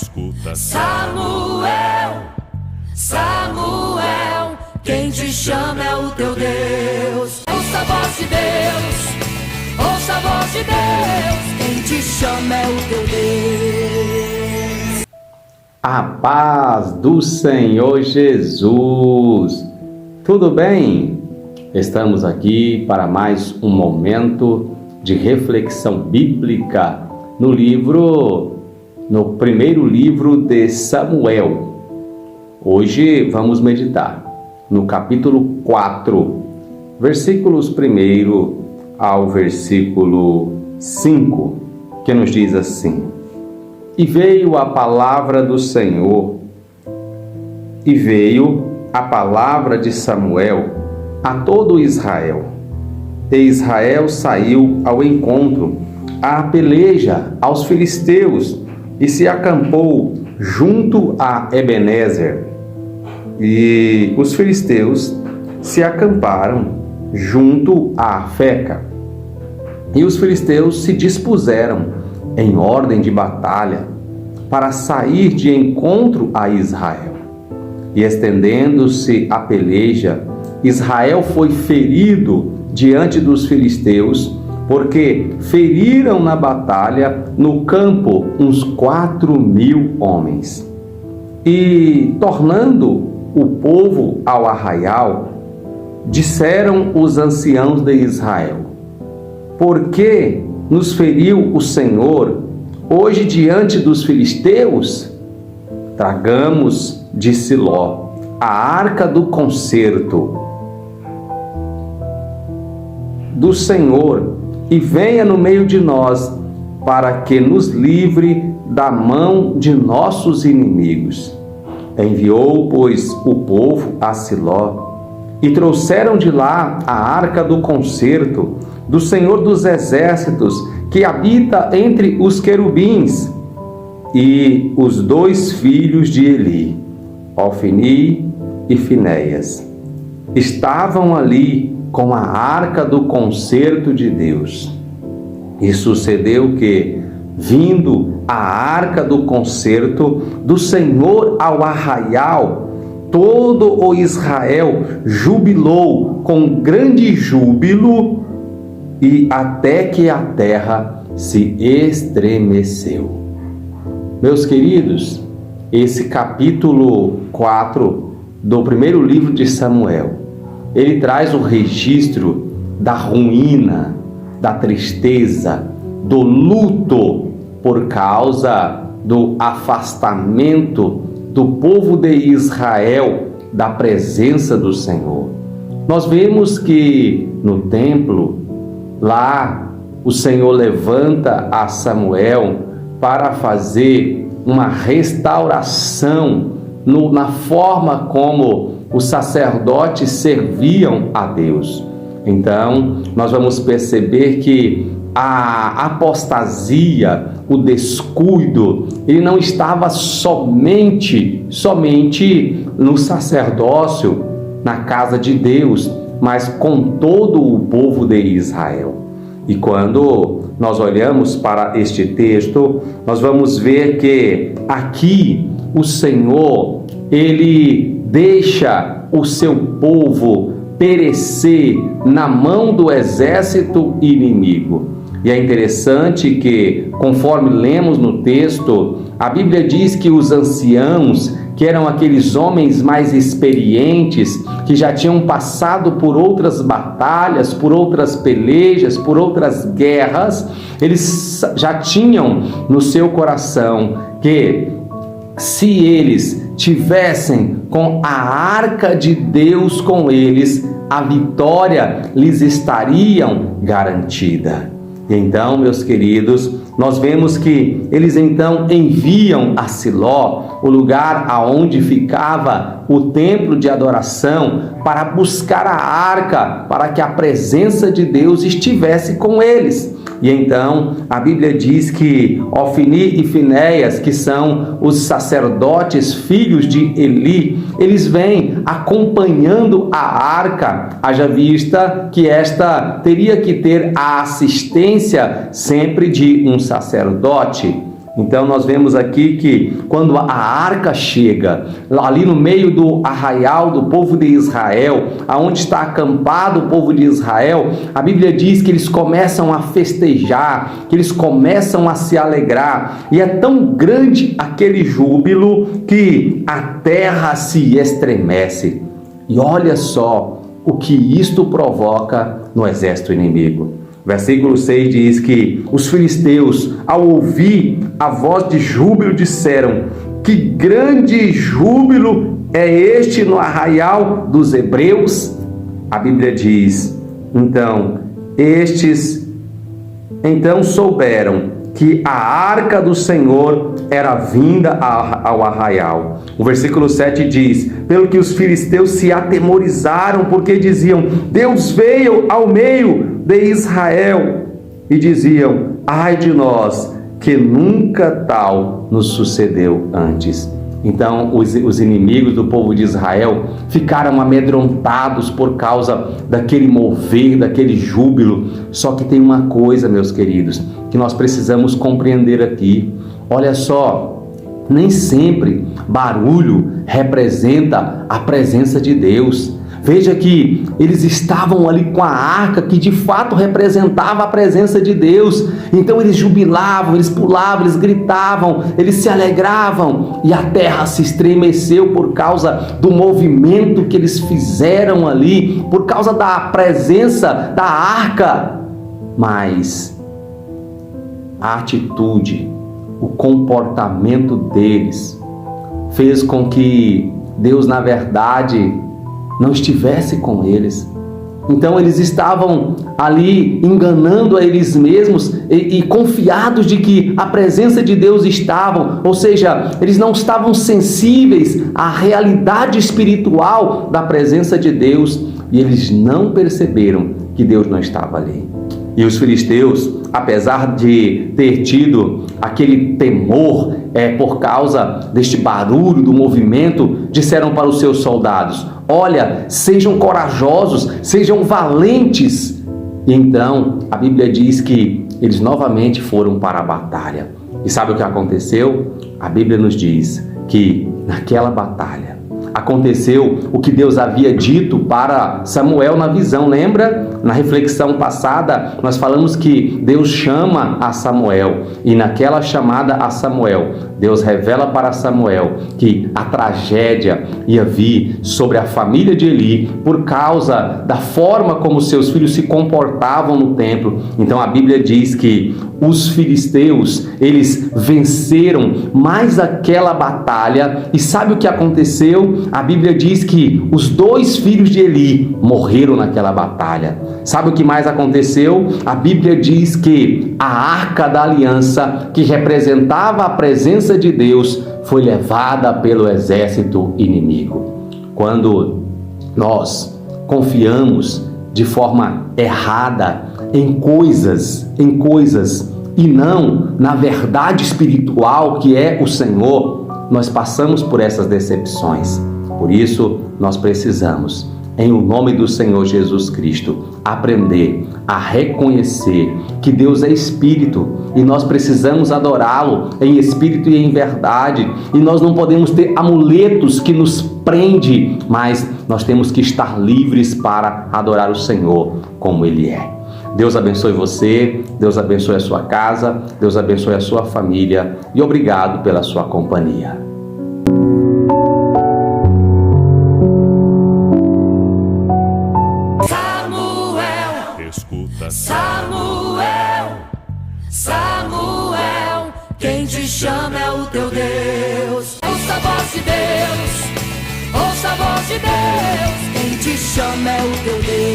escuta. Samuel, Samuel, quem te chama é o teu Deus. Ouça a voz de Deus, ouça a voz de Deus, quem te chama é o teu Deus. A paz do Senhor Jesus. Tudo bem? Estamos aqui para mais um momento de reflexão bíblica no primeiro livro de Samuel. Hoje vamos meditar no capítulo 4, versículos 1 ao versículo 5, que nos diz assim: E veio a palavra do Senhor, e veio a palavra de Samuel a todo Israel. E Israel saiu ao encontro, à peleja aos filisteus, e se acampou junto a Ebenezer. E os filisteus se acamparam junto a Afeca. E os filisteus se dispuseram em ordem de batalha para sair de encontro a Israel. E estendendo-se a peleja, Israel foi ferido diante dos filisteus, porque feriram na batalha no campo uns 4.000 homens. E, tornando o povo ao arraial, disseram os anciãos de Israel: Por que nos feriu o Senhor hoje diante dos filisteus? Tragamos de Siló a arca do concerto do Senhor, e venha no meio de nós, para que nos livre da mão de nossos inimigos. Enviou, pois, o povo a Siló, e trouxeram de lá a arca do concerto do Senhor dos Exércitos, que habita entre os querubins, e os 2 filhos de Eli, Ofni e Finéias, estavam ali com a arca do concerto de Deus. E sucedeu que, vindo a arca do concerto do Senhor ao arraial, todo o Israel jubilou com grande júbilo, e até que a terra se estremeceu. Meus queridos, esse capítulo 4 do primeiro livro de Samuel, ele traz o registro da ruína, da tristeza, do luto por causa do afastamento do povo de Israel da presença do Senhor. Nós vemos que no templo, lá, o Senhor levanta a Samuel para fazer uma restauração na forma como os sacerdotes serviam a Deus. Então, nós vamos perceber que a apostasia, o descuido, ele não estava somente no sacerdócio, na casa de Deus, mas com todo o povo de Israel. E quando nós olhamos para este texto, nós vamos ver que aqui o Senhor, ele deixa o seu povo perecer na mão do exército inimigo. E é interessante que, conforme lemos no texto, a Bíblia diz que os anciãos, que eram aqueles homens mais experientes, que já tinham passado por outras batalhas, por outras pelejas, por outras guerras, eles já tinham no seu coração que, se eles tivessem com a arca de Deus com eles, a vitória lhes estaria garantida. E então, meus queridos, nós vemos que eles então enviam a Siló, o lugar aonde ficava o templo de adoração, para buscar a arca, para que a presença de Deus estivesse com eles. E então a Bíblia diz que Ofni e Finéias, que são os sacerdotes filhos de Eli, eles vêm acompanhando a arca, haja vista que esta teria que ter a assistência sempre de um sacerdote. Então nós vemos aqui que quando a arca chega, ali no meio do arraial do povo de Israel, aonde está acampado o povo de Israel, a Bíblia diz que eles começam a festejar, que eles começam a se alegrar, e é tão grande aquele júbilo que a terra se estremece. E olha só o que isto provoca no exército inimigo. Versículo 6 diz que os filisteus, ao ouvir a voz de júbilo, disseram: que grande júbilo é este no arraial dos hebreus? A Bíblia diz: então souberam que a arca do Senhor era vinda ao arraial. O versículo 7 diz: pelo que os filisteus se atemorizaram, porque diziam: Deus veio ao meio de Israel. E diziam: ai de nós, que nunca tal nos sucedeu antes. Então os inimigos do povo de Israel ficaram amedrontados por causa daquele mover, daquele júbilo. Só que tem uma coisa, meus queridos, que nós precisamos compreender aqui. Olha só, nem sempre barulho representa a presença de Deus. Veja que eles estavam ali com a arca que de fato representava a presença de Deus. Então eles jubilavam, eles pulavam, eles gritavam, eles se alegravam. E a terra se estremeceu por causa do movimento que eles fizeram ali, por causa da presença da arca. Mas a atitude, o comportamento deles fez com que Deus, na verdade, não estivesse com eles. Então eles estavam ali enganando a eles mesmos e confiados de que a presença de Deus estava, ou seja, eles não estavam sensíveis à realidade espiritual da presença de Deus, e eles não perceberam que Deus não estava ali. E os filisteus, apesar de ter tido aquele temor por causa deste barulho, do movimento, disseram para os seus soldados: olha, sejam corajosos, sejam valentes. E então a Bíblia diz que eles novamente foram para a batalha. E sabe o que aconteceu? A Bíblia nos diz que naquela batalha aconteceu o que Deus havia dito para Samuel na visão. Lembra? Na reflexão passada, nós falamos que Deus chama a Samuel, e naquela chamada a Samuel, Deus revela para Samuel que a tragédia ia vir sobre a família de Eli por causa da forma como seus filhos se comportavam no templo. Então a Bíblia diz que os filisteus, eles venceram mais aquela batalha, e sabe o que aconteceu? A Bíblia diz que os 2 filhos de Eli morreram naquela batalha. Sabe o que mais aconteceu? A Bíblia diz que a arca da aliança, que representava a presença de Deus, foi levada pelo exército inimigo. Quando nós confiamos de forma errada em coisas e não na verdade espiritual que é o Senhor, nós passamos por essas decepções. Por isso nós precisamos, em o nome do Senhor Jesus Cristo, aprender a reconhecer que Deus é Espírito e nós precisamos adorá-lo em Espírito e em verdade, e nós não podemos ter amuletos que nos prendem, mas nós temos que estar livres para adorar o Senhor como Ele é. Deus abençoe você, Deus abençoe a sua casa, Deus abençoe a sua família, e obrigado pela sua companhia. Samuel, quem te chama é o teu Deus. Ouça a voz de Deus, ouça a voz de Deus. Quem te chama é o teu Deus.